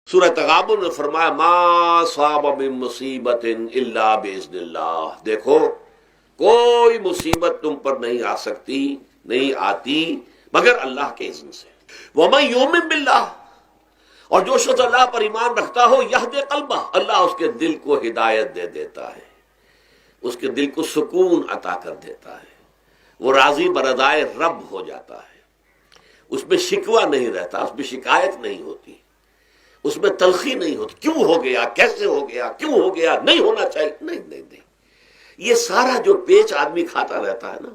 سورہ تغابن میں فرمایا ما صاب من مصیبت الا باذن اللہ، دیکھو کوئی مصیبت تم پر نہیں آ سکتی، نہیں آتی مگر اللہ کے اذن سے۔ ومن یؤمن باللہ، اور جو شخص اللہ پر ایمان رکھتا ہو یہد قلبہ، اللہ اس کے دل کو ہدایت دے دیتا ہے، اس کے دل کو سکون عطا کر دیتا ہے، وہ راضی برضائے رب ہو جاتا ہے، اس میں شکوہ نہیں رہتا، اس میں شکایت نہیں ہوتی، اس میں تلخی نہیں ہوتی، کیوں ہو گیا، کیسے ہو گیا، کیوں ہو گیا، نہیں ہونا چاہیے، نہیں۔ یہ سارا جو پیچ آدمی کھاتا رہتا ہے نا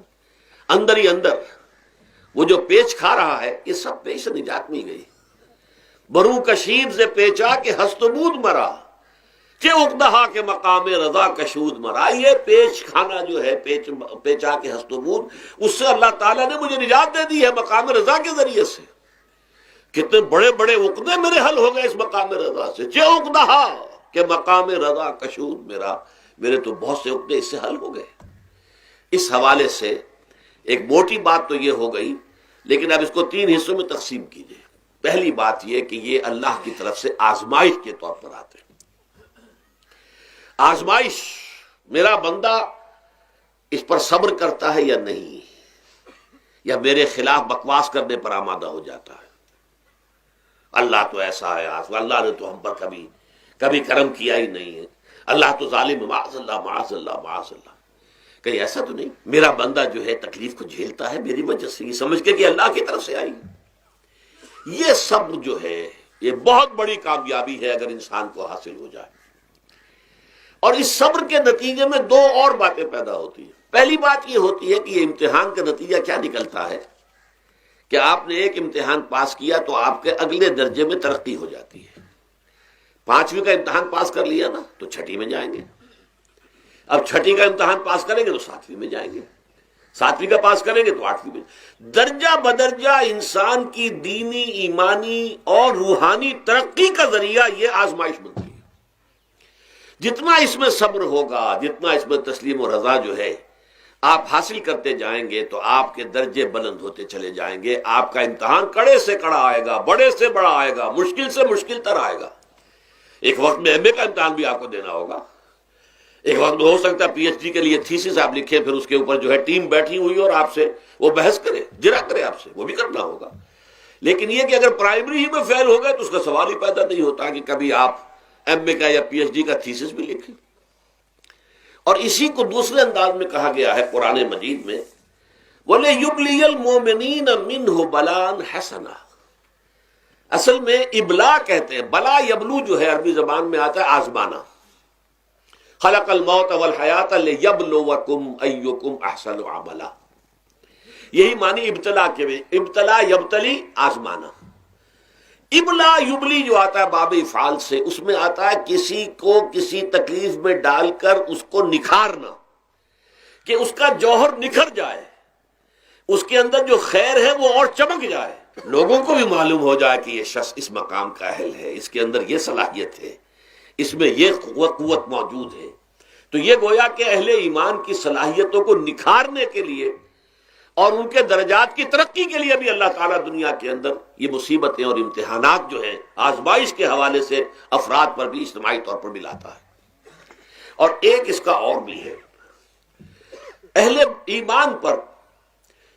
اندر ہی اندر، وہ جو پیچ کھا رہا ہے، یہ سب پیچ سے نجات مل گئی۔ برو کشید سے پیچا کہ ہست بود مرا، کہ اقدہا کے مقام رضا کشود مرا۔ یہ پیچ کھانا جو ہے، پیچا کے ہست بود، اس سے اللہ تعالیٰ نے مجھے نجات دے دی ہے مقام رضا کے ذریعے سے۔ کتنے بڑے بڑے عقدے میرے حل ہو گئے اس مقام رضا سے، چہ عقدہا کہ مقام رضا کشود میرا، میرے تو بہت سے عقدے اس سے حل ہو گئے۔ اس حوالے سے ایک موٹی بات تو یہ ہو گئی، لیکن اب اس کو 3 حصوں میں تقسیم کیجئے۔ پہلی بات یہ کہ یہ اللہ کی طرف سے آزمائش کے طور پر آتے ہیں۔ آزمائش، میرا بندہ اس پر صبر کرتا ہے یا نہیں، یا میرے خلاف بکواس کرنے پر آمادہ ہو جاتا ہے۔ اللہ تو ایسا ہے، اللہ نے تو ہم پر کبھی کرم کیا ہی نہیں ہے، اللہ تو ظالم، معاذ اللہ معاذ اللہ معاذ اللہ۔ کہیں ایسا تو نہیں، میرا بندہ جو ہے تکلیف کو جھیلتا ہے میری وجہ سے، یہ سمجھ کے کہ اللہ کی طرف سے آئی۔ یہ صبر جو ہے یہ بہت بڑی کامیابی ہے اگر انسان کو حاصل ہو جائے۔ اور اس صبر کے نتیجے میں 2 اور باتیں پیدا ہوتی ہیں۔ پہلی بات یہ ہوتی ہے کہ یہ امتحان کا نتیجہ کیا نکلتا ہے کہ آپ نے ایک امتحان پاس کیا تو آپ کے اگلے درجے میں ترقی ہو جاتی ہے۔ 5ویں کا امتحان پاس کر لیا نا تو 6ٹھی میں جائیں گے، اب 6ٹھی کا امتحان پاس کریں گے تو 7ویں میں جائیں گے، 7ویں کا پاس کریں گے تو 8ویں میں۔ درجہ بدرجہ انسان کی دینی، ایمانی اور روحانی ترقی کا ذریعہ یہ آزمائش بنتی ہے۔ جتنا اس میں صبر ہوگا، جتنا اس میں تسلیم و رضا جو ہے آپ حاصل کرتے جائیں گے تو آپ کے درجے بلند ہوتے چلے جائیں گے۔ آپ کا امتحان کڑے سے کڑا آئے گا، بڑے سے بڑا آئے گا، مشکل سے مشکل تر آئے گا۔ ایک وقت میں MA کا امتحان بھی آپ کو دینا ہوگا، ایک وقت میں ہو سکتا ہے PhD کے لیے تھیسس آپ لکھیں، پھر اس کے اوپر جو ہے ٹیم بیٹھی ہوئی اور آپ سے وہ بحث کرے، جرا کرے آپ سے، وہ بھی کرنا ہوگا۔ لیکن یہ کہ اگر پرائمری ہی میں فیل ہو گئے تو اس کا سوال ہی پیدا نہیں ہوتا کہ کبھی آپ MA کا یا PhD کا تھیسس بھی لکھیں۔ اور اسی کو دوسرے انداز میں کہا گیا ہے قرآن مجید میں، وَلِيُبْلِيَ الْمُؤْمِنِينَ مِنْهُ بَلَاءً حَسَنًا۔ اصل میں ابلا کہتے ہیں، بلا یبلو جو ہے عربی زبان میں آتا ہے آزمانا۔ خلق الموت والحیات لیبلوکم ایکم احسن عملا، یہی معنی ابتلا کے بھی، ابتلا یبتلی آزمانا۔ ابلا یبلی جو آتا ہے باب افعال سے، اس میں آتا ہے کسی کو کسی تکلیف میں ڈال کر اس کو نکھارنا، کہ اس کا جوہر نکھر جائے، اس کے اندر جو خیر ہے وہ اور چمک جائے، لوگوں کو بھی معلوم ہو جائے کہ یہ شخص اس مقام کا اہل ہے، اس کے اندر یہ صلاحیت ہے، اس میں یہ قوت موجود ہے۔ تو یہ گویا کہ اہل ایمان کی صلاحیتوں کو نکھارنے کے لیے اور ان کے درجات کی ترقی کے لیے بھی اللہ تعالیٰ دنیا کے اندر یہ مصیبتیں اور امتحانات جو ہیں آزمائش کے حوالے سے افراد پر بھی اجتماعی طور پر بھی لاتا ہے۔ اور ایک اس کا اور بھی ہے، اہل ایمان پر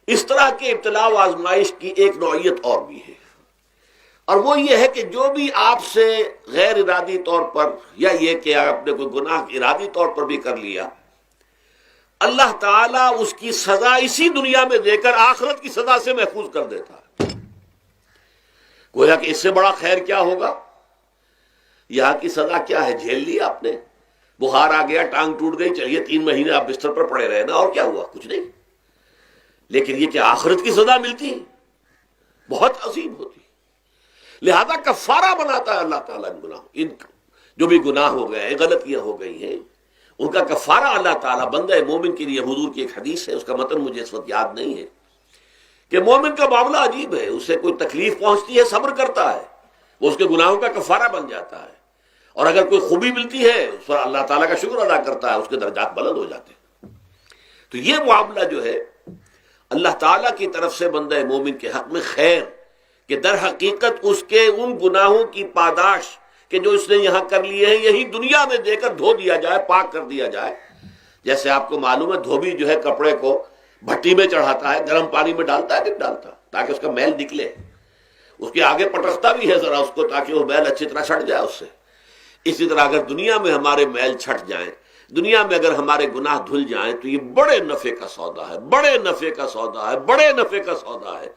اس طرح کے ابتلاء و آزمائش کی ایک نوعیت اور بھی ہے، اور وہ یہ ہے کہ جو بھی آپ سے غیر ارادی طور پر، یا یہ کہ آپ نے کوئی گناہ ارادی طور پر بھی کر لیا، اللہ تعالیٰ اس کی سزا اسی دنیا میں دے کر آخرت کی سزا سے محفوظ کر دیتا ہے۔ گویا کہ اس سے بڑا خیر کیا ہوگا؟ یہاں کی سزا کیا ہے؟ جھیل لی آپ نے، بخار آ گیا، ٹانگ ٹوٹ گئی، چلیے 3 مہینے آپ بستر پر پڑے رہے نا، اور کیا ہوا؟ کچھ نہیں۔ لیکن یہ کہ آخرت کی سزا ملتی بہت عظیم ہوتی، لہذا کفارہ بناتا ہے اللہ تعالیٰ ان گناہوں، ان جو بھی گناہ ہو گئے ہیں، غلطیاں ہو گئی ہیں، ان کا کفارہ اللہ تعالیٰ بندہ مومن کے لیے۔ حضور کی ایک حدیث ہے، اس کا متن مجھے اس وقت یاد نہیں ہے، کہ مومن کا معاملہ عجیب ہے، اسے کوئی تکلیف پہنچتی ہے صبر کرتا ہے، وہ اس کے گناہوں کا کفارہ بن جاتا ہے، اور اگر کوئی خوبی ملتی ہے اس پر اللہ تعالیٰ کا شکر ادا کرتا ہے، اس کے درجات بلند ہو جاتے ہیں۔ تو یہ معاملہ جو ہے اللہ تعالیٰ کی طرف سے بندہ مومن کے حق میں خیر، کہ در حقیقت اس کے ان گناہوں کی پاداش کہ جو اس نے یہاں کر لیے ہیں یہی دنیا میں دے کر دھو دیا جائے، پاک کر دیا جائے. جیسے آپ کو معلوم ہے دھوبی جو ہے کپڑے کو بھٹی میں چڑھاتا ہے، گرم پانی میں ڈالتا ہے کہ ڈالتا، تاکہ اس کا میل نکلے. اس کے آگے پٹکتا بھی ہے ذرا اس کو تاکہ وہ میل اچھی طرح چھٹ جائے اس سے. اسی طرح اگر دنیا میں ہمارے میل چھٹ جائیں، دنیا میں اگر ہمارے گناہ دھل جائیں تو یہ بڑے نفع کا سودا ہے، بڑے نفع کا سودا ہے، بڑے نفع کا سودا ہے.